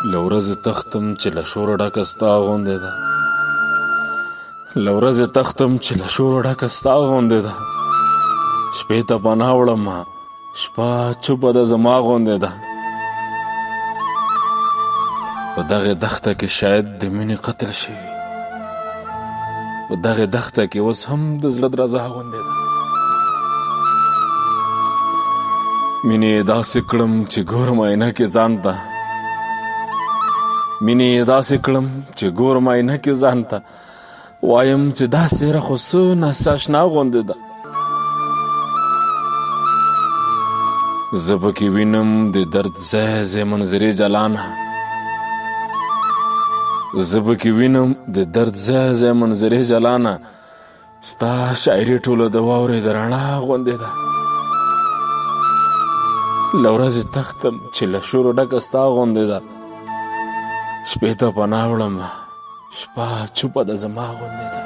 له ورځې تختم چې له شوره ډکه ستا غوندې ده، له ورځې تختم چې له شوره ډکه ستا غوندې ده، شپې ته پناه وړمه شپه چوپه ده زما غوندې ده. په دغې دښته کې شاید د مینې قتل شوي، په دغې دښته کې اوس هم د زړه درزا غوندې ده. مینې یې داسې کړم چې ګورم عینه کې ځان ته، مینې یې داسې کړم چې ګورم عینه کې ځان ته، وایم چې دا څېره خو څه ناسې اشنا غوندې ده. زه پکې وینم د درد ځای ځای منظرې جلانه، زه پکې وینم د درد ځای ځای منظرې جلانه، ستا شاعري ټوله د واورې د رڼا غوندې ده. له ورځې تختم چې له شورو ډکه ستا غوندې ده، شپې ته پناه وړمه شپه چوپه ده زما غوندې ده.